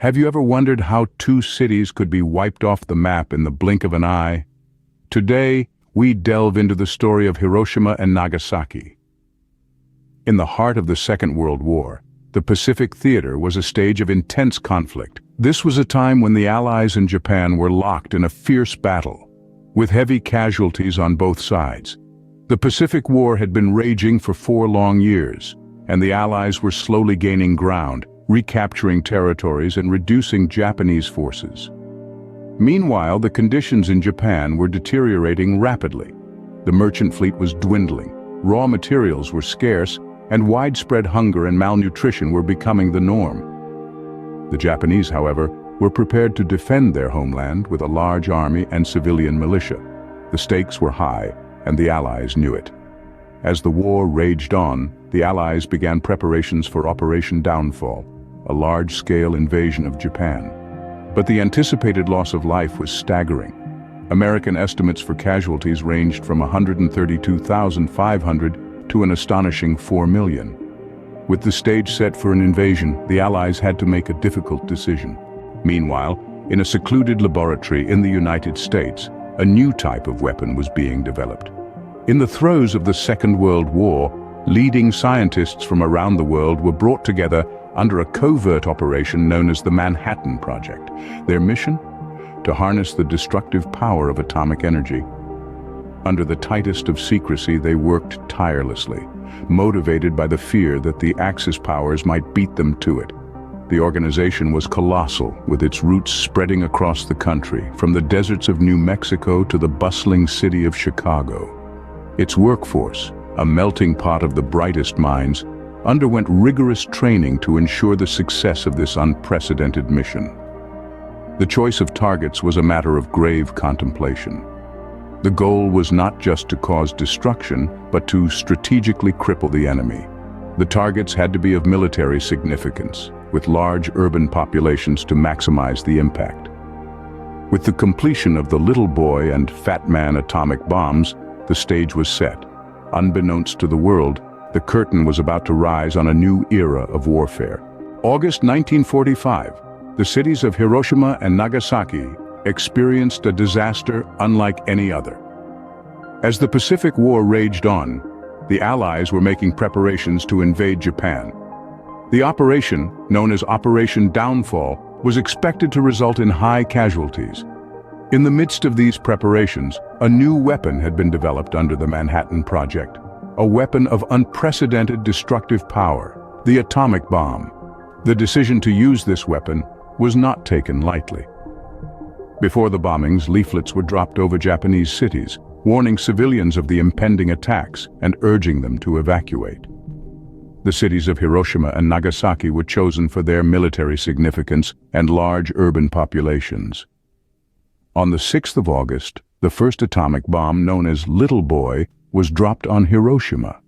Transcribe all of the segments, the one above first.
Have you ever wondered how two cities could be wiped off the map in the blink of an eye? Today, we delve into the story of Hiroshima and Nagasaki. In the heart of the Second World War, the Pacific Theater was a stage of intense conflict. This was a time when the Allies and Japan were locked in a fierce battle, with heavy casualties on both sides. The Pacific War had been raging for 4 long years, and the Allies were slowly gaining ground, recapturing territories and reducing Japanese forces. Meanwhile, the conditions in Japan were deteriorating rapidly. The merchant fleet was dwindling, raw materials were scarce, and widespread hunger and malnutrition were becoming the norm. The Japanese, however, were prepared to defend their homeland with a large army and civilian militia. The stakes were high, and the Allies knew it. As the war raged on, the Allies began preparations for Operation Downfall, a large-scale invasion of Japan. But the anticipated loss of life was staggering. American estimates for casualties ranged from 132,500 to an astonishing 4 million. With the stage set for an invasion, the Allies had to make a difficult decision. Meanwhile, in a secluded laboratory in the United States, a new type of weapon was being developed. In the throes of the Second World War, leading scientists from around the world were brought together under a covert operation known as the Manhattan Project. Their mission? To harness the destructive power of atomic energy. Under the tightest of secrecy, they worked tirelessly, motivated by the fear that the Axis powers might beat them to it. The organization was colossal, with its roots spreading across the country, from the deserts of New Mexico to the bustling city of Chicago. Its workforce, a melting pot of the brightest minds, underwent rigorous training to ensure the success of this unprecedented mission. The choice of targets was a matter of grave contemplation. The goal was not just to cause destruction, but to strategically cripple the enemy. The targets had to be of military significance, with large urban populations to maximize the impact. With the completion of the Little Boy and Fat Man atomic bombs, the stage was set. Unbeknownst to the world, the curtain was about to rise on a new era of warfare. August 1945, the cities of Hiroshima and Nagasaki experienced a disaster unlike any other. As the Pacific War raged on, the Allies were making preparations to invade Japan. The operation, known as Operation Downfall, was expected to result in high casualties. In the midst of these preparations, a new weapon had been developed under the Manhattan Project. A weapon of unprecedented destructive power, the atomic bomb. The decision to use this weapon was not taken lightly. Before the bombings, leaflets were dropped over Japanese cities, warning civilians of the impending attacks and urging them to evacuate. The cities of Hiroshima and Nagasaki were chosen for their military significance and large urban populations. On the 6th of August, the first atomic bomb, known as Little Boy, was dropped on Hiroshima.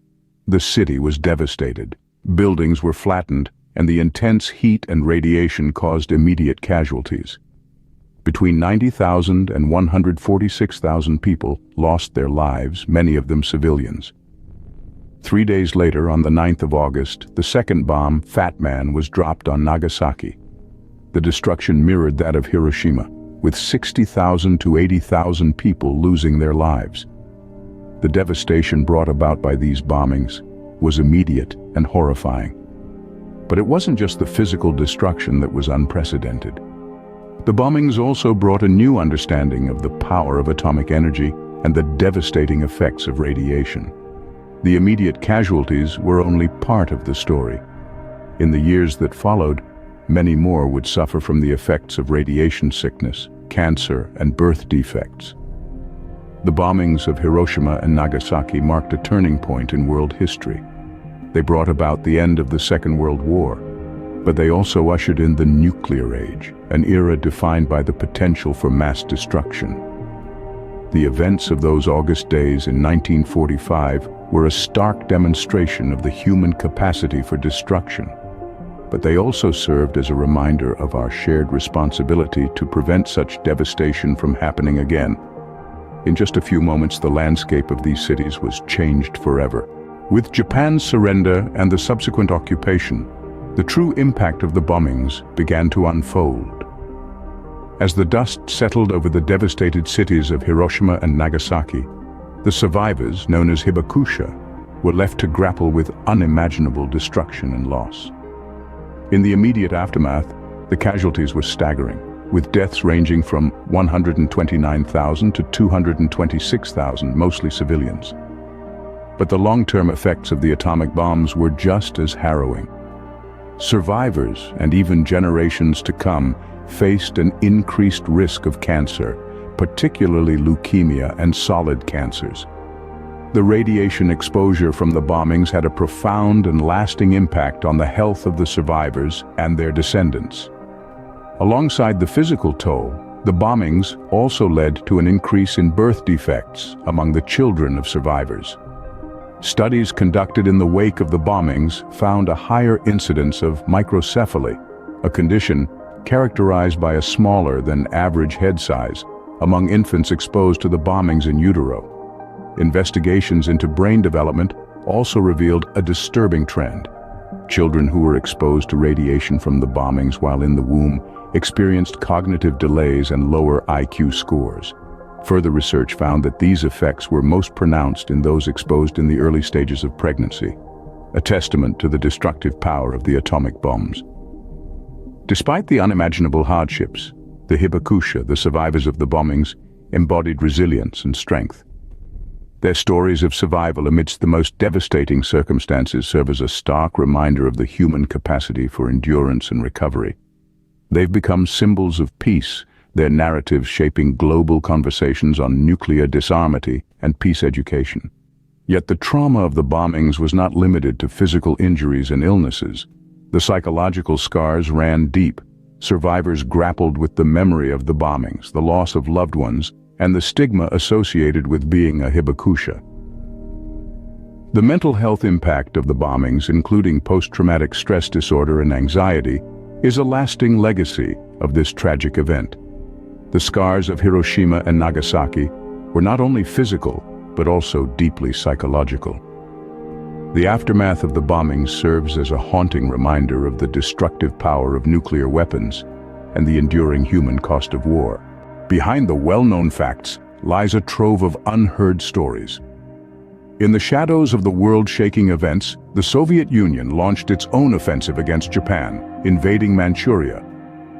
The city was devastated. Buildings were flattened, and the intense heat and radiation caused immediate casualties. Between 90,000 and 146,000 people lost their lives, many of them civilians. 3 days later, on the 9th of August, the second bomb, Fat Man, was dropped on Nagasaki. The destruction mirrored that of Hiroshima, with 60,000 to 80,000 people losing their lives. The devastation brought about by these bombings was immediate and horrifying. But it wasn't just the physical destruction that was unprecedented. The bombings also brought a new understanding of the power of atomic energy and the devastating effects of radiation. The immediate casualties were only part of the story. In the years that followed, many more would suffer from the effects of radiation sickness, cancer, and birth defects. The bombings of Hiroshima and Nagasaki marked a turning point in world history. They brought about the end of the Second World War, but they also ushered in the nuclear age, an era defined by the potential for mass destruction. The events of those August days in 1945 were a stark demonstration of the human capacity for destruction, but they also served as a reminder of our shared responsibility to prevent such devastation from happening again. In just a few moments, the landscape of these cities was changed forever. With Japan's surrender and the subsequent occupation, the true impact of the bombings began to unfold. As the dust settled over the devastated cities of Hiroshima and Nagasaki, the survivors, known as hibakusha, were left to grapple with unimaginable destruction and loss. In the immediate aftermath, the casualties were staggering, with deaths ranging from 129,000 to 226,000, mostly civilians. But the long-term effects of the atomic bombs were just as harrowing. Survivors, and even generations to come, faced an increased risk of cancer, particularly leukemia and solid cancers. The radiation exposure from the bombings had a profound and lasting impact on the health of the survivors and their descendants. Alongside the physical toll, the bombings also led to an increase in birth defects among the children of survivors. Studies conducted in the wake of the bombings found a higher incidence of microcephaly, a condition characterized by a smaller than average head size, among infants exposed to the bombings in utero. Investigations into brain development also revealed a disturbing trend. Children who were exposed to radiation from the bombings while in the womb experienced cognitive delays and lower IQ scores. Further research found that these effects were most pronounced in those exposed in the early stages of pregnancy, a testament to the destructive power of the atomic bombs. Despite the unimaginable hardships, the hibakusha, the survivors of the bombings, embodied resilience and strength. Their stories of survival amidst the most devastating circumstances serve as a stark reminder of the human capacity for endurance and recovery. They've become symbols of peace, their narratives shaping global conversations on nuclear disarmament and peace education. Yet the trauma of the bombings was not limited to physical injuries and illnesses. The psychological scars ran deep. Survivors grappled with the memory of the bombings, the loss of loved ones, and the stigma associated with being a hibakusha. The mental health impact of the bombings, including post-traumatic stress disorder and anxiety, is a lasting legacy of this tragic event. The scars of Hiroshima and Nagasaki were not only physical, but also deeply psychological. The aftermath of the bombings serves as a haunting reminder of the destructive power of nuclear weapons and the enduring human cost of war. Behind the well-known facts lies a trove of unheard stories. In the shadows of the world-shaking events, the Soviet Union launched its own offensive against Japan, invading Manchuria.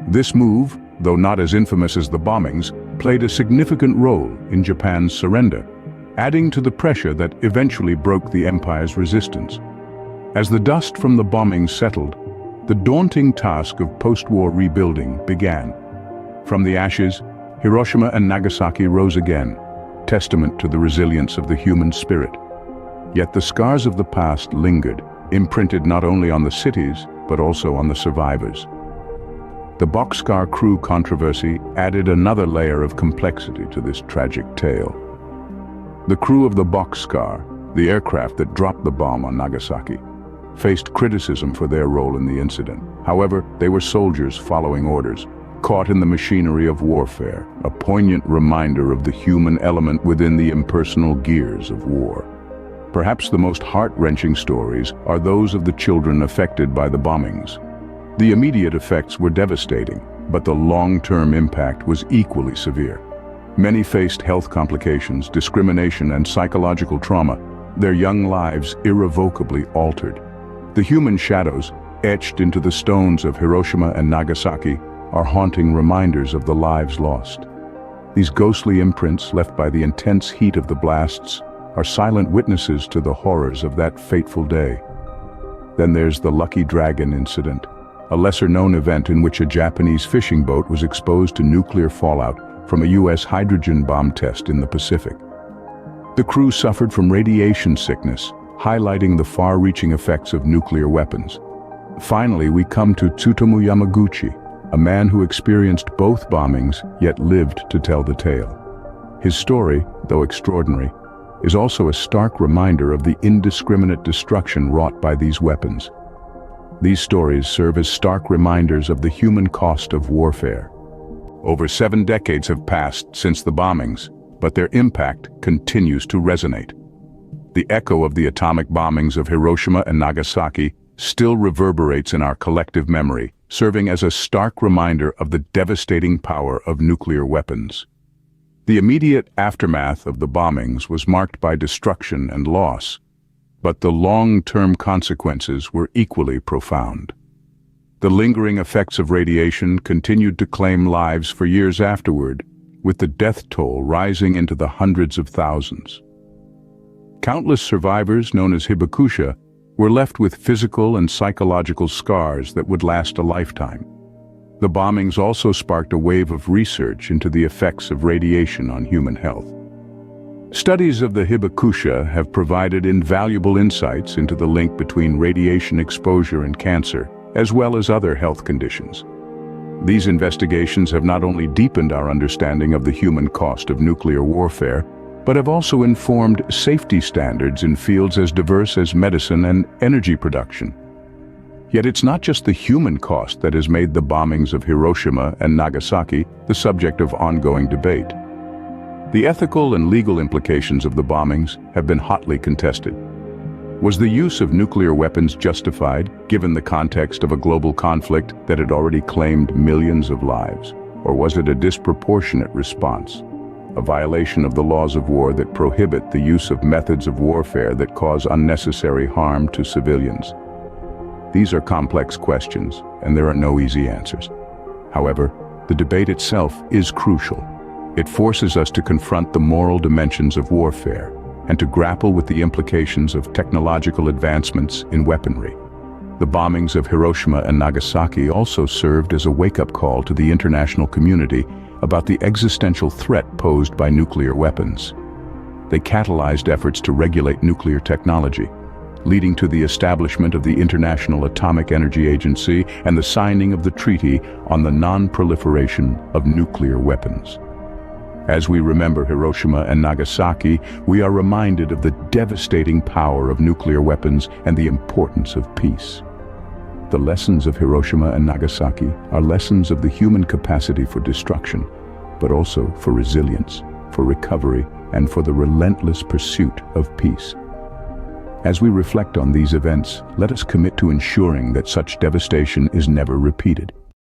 This move, though not as infamous as the bombings, played a significant role in Japan's surrender, adding to the pressure that eventually broke the empire's resistance. As the dust from the bombings settled, the daunting task of post-war rebuilding began. From the ashes, Hiroshima and Nagasaki rose again, testament to the resilience of the human spirit. Yet the scars of the past lingered, imprinted not only on the cities, but also on the survivors. The Boxcar crew controversy added another layer of complexity to this tragic tale. The crew of the Boxcar, the aircraft that dropped the bomb on Nagasaki, faced criticism for their role in the incident. However, they were soldiers following orders, caught in the machinery of warfare, a poignant reminder of the human element within the impersonal gears of war. Perhaps the most heart-wrenching stories are those of the children affected by the bombings. The immediate effects were devastating, but the long-term impact was equally severe. Many faced health complications, discrimination, and psychological trauma, their young lives irrevocably altered. The human shadows, etched into the stones of Hiroshima and Nagasaki, are haunting reminders of the lives lost. These ghostly imprints left by the intense heat of the blasts are silent witnesses to the horrors of that fateful day. Then there's the Lucky Dragon incident, a lesser-known event in which a Japanese fishing boat was exposed to nuclear fallout from a U.S. hydrogen bomb test in the Pacific. The crew suffered from radiation sickness, highlighting the far-reaching effects of nuclear weapons. Finally, we come to Tsutomu Yamaguchi, a man who experienced both bombings yet lived to tell the tale. His story, though extraordinary, is also a stark reminder of the indiscriminate destruction wrought by these weapons. These stories serve as stark reminders of the human cost of warfare. Over 7 decades have passed since the bombings, but their impact continues to resonate. The echo of the atomic bombings of Hiroshima and Nagasaki still reverberates in our collective memory, serving as a stark reminder of the devastating power of nuclear weapons. The immediate aftermath of the bombings was marked by destruction and loss, but the long-term consequences were equally profound. The lingering effects of radiation continued to claim lives for years afterward, with the death toll rising into the hundreds of thousands. Countless survivors, known as hibakusha, were left with physical and psychological scars that would last a lifetime. The bombings also sparked a wave of research into the effects of radiation on human health. Studies of the hibakusha have provided invaluable insights into the link between radiation exposure and cancer, as well as other health conditions. These investigations have not only deepened our understanding of the human cost of nuclear warfare, but have also informed safety standards in fields as diverse as medicine and energy production. Yet it's not just the human cost that has made the bombings of Hiroshima and Nagasaki the subject of ongoing debate. The ethical and legal implications of the bombings have been hotly contested. Was the use of nuclear weapons justified, given the context of a global conflict that had already claimed millions of lives? Or was it a disproportionate response, a violation of the laws of war that prohibit the use of methods of warfare that cause unnecessary harm to civilians? These are complex questions, and there are no easy answers. However, the debate itself is crucial. It forces us to confront the moral dimensions of warfare and to grapple with the implications of technological advancements in weaponry. The bombings of Hiroshima and Nagasaki also served as a wake-up call to the international community about the existential threat posed by nuclear weapons. They catalyzed efforts to regulate nuclear technology, leading to the establishment of the International Atomic Energy Agency and the signing of the Treaty on the Non-Proliferation of Nuclear Weapons. As we remember Hiroshima and Nagasaki, we are reminded of the devastating power of nuclear weapons and the importance of peace. The lessons of Hiroshima and Nagasaki are lessons of the human capacity for destruction, but also for resilience, for recovery, and for the relentless pursuit of peace. As we reflect on these events, let us commit to ensuring that such devastation is never repeated.